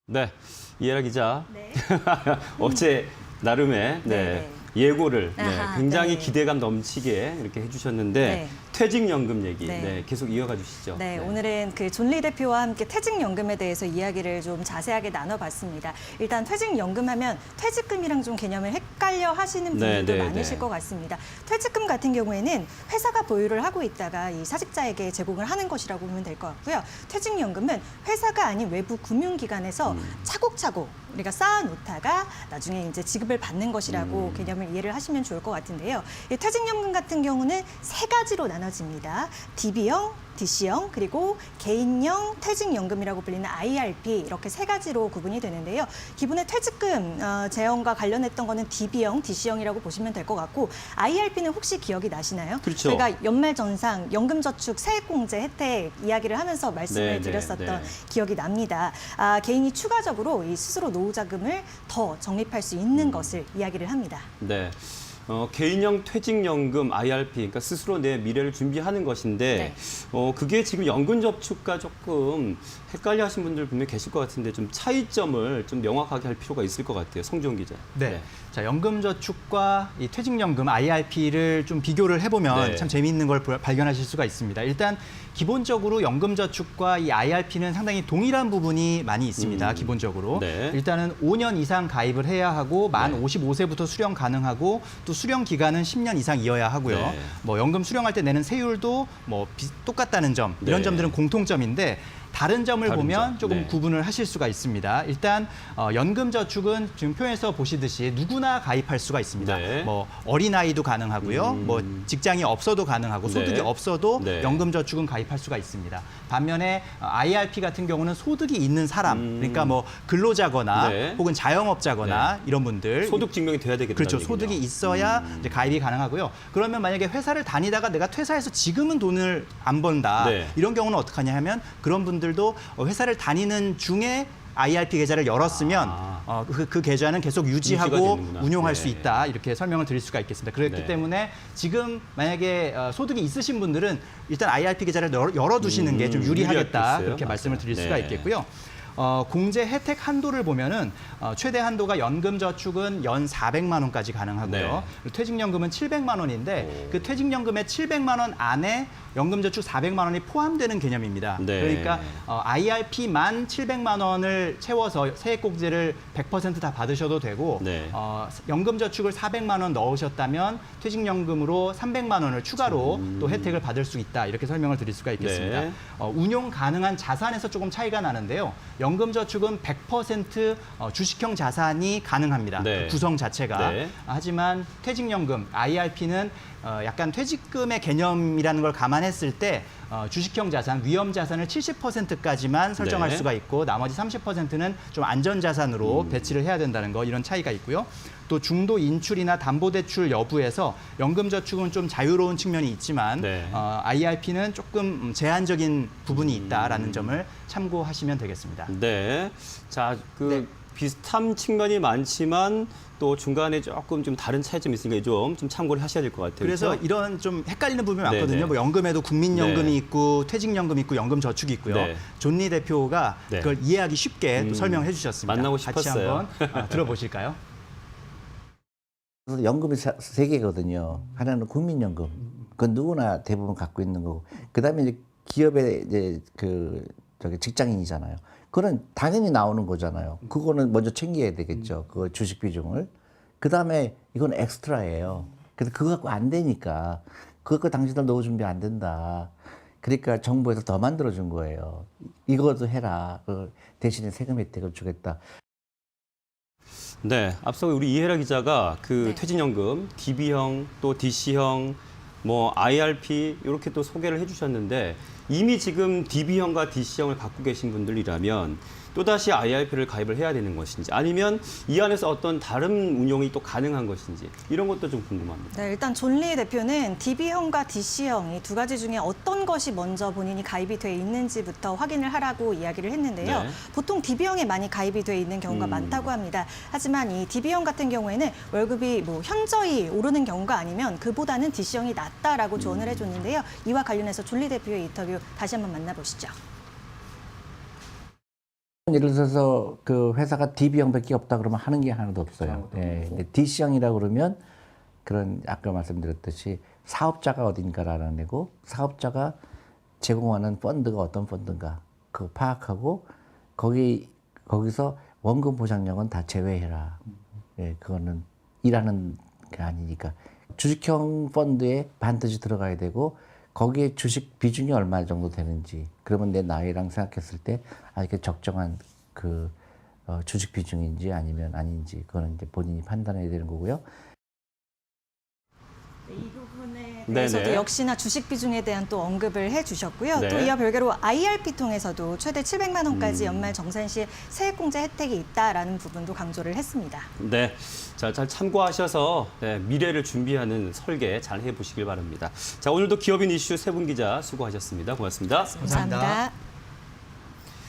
네, 이해라 기자. 네. 어제 나름의 네. 예고를 아하, 굉장히 네. 기대감 넘치게 이렇게 해주셨는데 네. 퇴직연금 얘기 네. 계속 이어가 주시죠. 네, 오늘은 그 존 리 대표와 함께 퇴직연금에 대해서 이야기를 좀 자세하게 나눠봤습니다. 일단 퇴직연금 하면 퇴직금이랑 좀 개념을 헷갈려 하시는 분들도 많으실 것 같습니다. 퇴직금 같은 경우에는 회사가 보유를 하고 있다가 이 사직자에게 제공을 하는 것이라고 보면 될 것 같고요. 퇴직연금은 회사가 아닌 외부 금융기관에서 차곡차곡 우리가 쌓아놓다가 나중에 이제 지급을 받는 것이라고 개념을 이해를 하시면 좋을 것 같은데요. 이 퇴직연금 같은 경우는 세 가지로 나눠집니다. DB형, DC형, 그리고 개인형 퇴직연금이라고 불리는 IRP 이렇게 세 가지로 구분이 되는데요. 기본의 퇴직금 제형과 관련했던 거는 DB형, DC형이라고 보시면 될 것 같고 IRP는 혹시 기억이 나시나요? 그렇죠. 저희가 연말전상 연금저축 세액공제 혜택 이야기를 하면서 말씀을 드렸었던 기억이 납니다. 개인이 추가적으로 이 스스로 노후자금을 더 적립할 수 있는 것을 이야기를 합니다. 네. 개인형 퇴직연금 IRP, 그러니까 스스로 내 미래를 준비하는 것인데, 그게 지금 연금저축과 조금 헷갈려 하신 분들 분명히 계실 것 같은데, 좀 차이점을 좀 명확하게 할 필요가 있을 것 같아요. 성주원 기자. 네. 자, 연금저축과 이 퇴직연금 IRP를 좀 비교를 해보면 참 재미있는 걸 발견하실 수가 있습니다. 일단 기본적으로 연금저축과 이 IRP는 상당히 동일한 부분이 많이 있습니다. 기본적으로. 일단은 5년 이상 가입을 해야 하고 만 55세부터 수령 가능하고 또 수령 기간은 10년 이상이어야 하고요. 뭐 연금 수령할 때 내는 세율도 뭐 똑같다는 점, 이런 점들은 공통점인데 다른 점을 보면 조금 구분을 하실 수가 있습니다. 일단 연금저축은 지금 표에서 보시듯이 누구나 가입할 수가 있습니다. 뭐 어린아이도 가능하고요. 뭐 직장이 없어도 가능하고 소득이 없어도 연금저축은 가입할 수가 있습니다. 반면에 IRP 같은 경우는 소득이 있는 사람, 그러니까 뭐 근로자거나 혹은 자영업자거나 이런 분들. 소득 증명이 돼야 되겠다. 그렇죠. 소득이 있어야 이제 가입이 가능하고요. 그러면 만약에 회사를 다니다가 내가 퇴사해서 지금은 돈을 안 번다. 이런 경우는 어떻게 하냐 하면 그런 분들도 회사를 다니는 중에 IRP 계좌를 열었으면 그 계좌는 계속 유지하고 운용할 수 있다. 이렇게 설명을 드릴 수가 있겠습니다. 그렇기 때문에 지금 만약에 소득이 있으신 분들은 일단 IRP 계좌를 열어두시는 게 좀 유리하겠다. 그렇게 말씀을 드릴 수가 있겠고요. 공제 혜택 한도를 보면은 최대 한도가 연금저축은 연 400만 원까지 가능하고요. 퇴직연금은 700만 원인데 그 퇴직연금의 700만 원 안에 연금저축 400만 원이 포함되는 개념입니다. 그러니까 IRP만 700만 원을 채워서 세액공제를 100% 다 받으셔도 되고 연금저축을 400만 원 넣으셨다면 퇴직연금으로 300만 원을 추가로 또 혜택을 받을 수 있다. 이렇게 설명을 드릴 수가 있겠습니다. 운용 가능한 자산에서 조금 차이가 나는데요. 연금저축은 100% 주식형 자산이 가능합니다. 그 구성 자체가. 하지만 퇴직연금, IRP는 약간 퇴직금의 개념이라는 걸 감안했을 때 주식형 자산, 위험 자산을 70%까지만 설정할 수가 있고 나머지 30%는 좀 안전자산으로 배치를 해야 된다는 거, 이런 차이가 있고요. 또 중도 인출이나 담보대출 여부에서 연금저축은 좀 자유로운 측면이 있지만 IRP는 조금 제한적인 부분이 있다라는 점을 참고하시면 되겠습니다. 네. 자, 비슷한 측면이 많지만 또 중간에 조금 좀 다른 차이점이 있으니까 좀 참고를 하셔야 될 것 같아요. 그래서 그렇죠? 이런 좀 헷갈리는 부분이 많거든요. 뭐 연금에도 국민연금이 있고 퇴직연금이 있고 연금저축이 있고요. 존 리 대표가 그걸 이해하기 쉽게 또 설명해 주셨습니다. 만나고 같이 싶었어요. 한번 들어보실까요? 연금이 세 개거든요. 하나는 국민연금. 그건 누구나 대부분 갖고 있는 거고. 그다음에 이제 기업의 이제 저기 직장인이잖아요. 그거는 당연히 나오는 거잖아요. 그거는 먼저 챙겨야 되겠죠. 그 주식 비중을. 그다음에 이건 엑스트라예요. 그래서 그거 갖고 안 되니까 그거 갖고 당신들 노후 준비 안 된다. 그러니까 정부에서 더 만들어준 거예요. 이것도 해라. 대신에 세금 혜택을 주겠다. 네, 앞서 우리 이해라 기자가 퇴직연금, DB형, 또 DC형, 뭐 IRP 이렇게 또 소개를 해주셨는데 이미 지금 DB형과 DC형을 갖고 계신 분들이라면 또다시 IRP를 가입을 해야 되는 것인지 아니면 이 안에서 어떤 다른 운용이 또 가능한 것인지 이런 것도 좀 궁금합니다. 네, 일단 존 리 대표는 DB형과 DC형 이 두 가지 중에 어떤 것이 먼저 본인이 가입이 돼 있는지부터 확인을 하라고 이야기를 했는데요. 보통 DB형에 많이 가입이 돼 있는 경우가 많다고 합니다. 하지만 이 DB형 같은 경우에는 월급이 뭐 현저히 오르는 경우가 아니면 그보다는 DC형이 낫다라고 조언을 해줬는데요. 이와 관련해서 존 리 대표의 인터뷰 다시 한번 만나보시죠. 예를 들어서 그 회사가 DB형밖에 없다 그러면 하는 게 하나도 없어요. 예. 근데 DC형이라고 그러면 그런 아까 말씀드렸듯이 사업자가 어딘가를 알아내고 사업자가 제공하는 펀드가 어떤 펀드인가 그거 파악하고 거기서 원금 보장력은 다 제외해라. 예, 그거는 일하는 게 아니니까 주식형 펀드에 반드시 들어가야 되고 거기에 주식 비중이 얼마 정도 되는지 그러면 내 나이랑 생각했을 때 이게 적정한 그 주식 비중인지 아니면 아닌지 그거는 이제 본인이 판단해야 되는 거고요. 이 부분에 대해서도 네네. 역시나 주식 비중에 대한 또 언급을 해주셨고요. 네. 또 이와 별개로 IRP 통해서도 최대 700만 원까지 연말 정산 시 세액공제 혜택이 있다라는 부분도 강조를 했습니다. 네, 자, 잘 참고하셔서 미래를 준비하는 설계 잘 해보시길 바랍니다. 자, 오늘도 기업인 이슈 세 분 기자 수고하셨습니다. 고맙습니다. 감사합니다.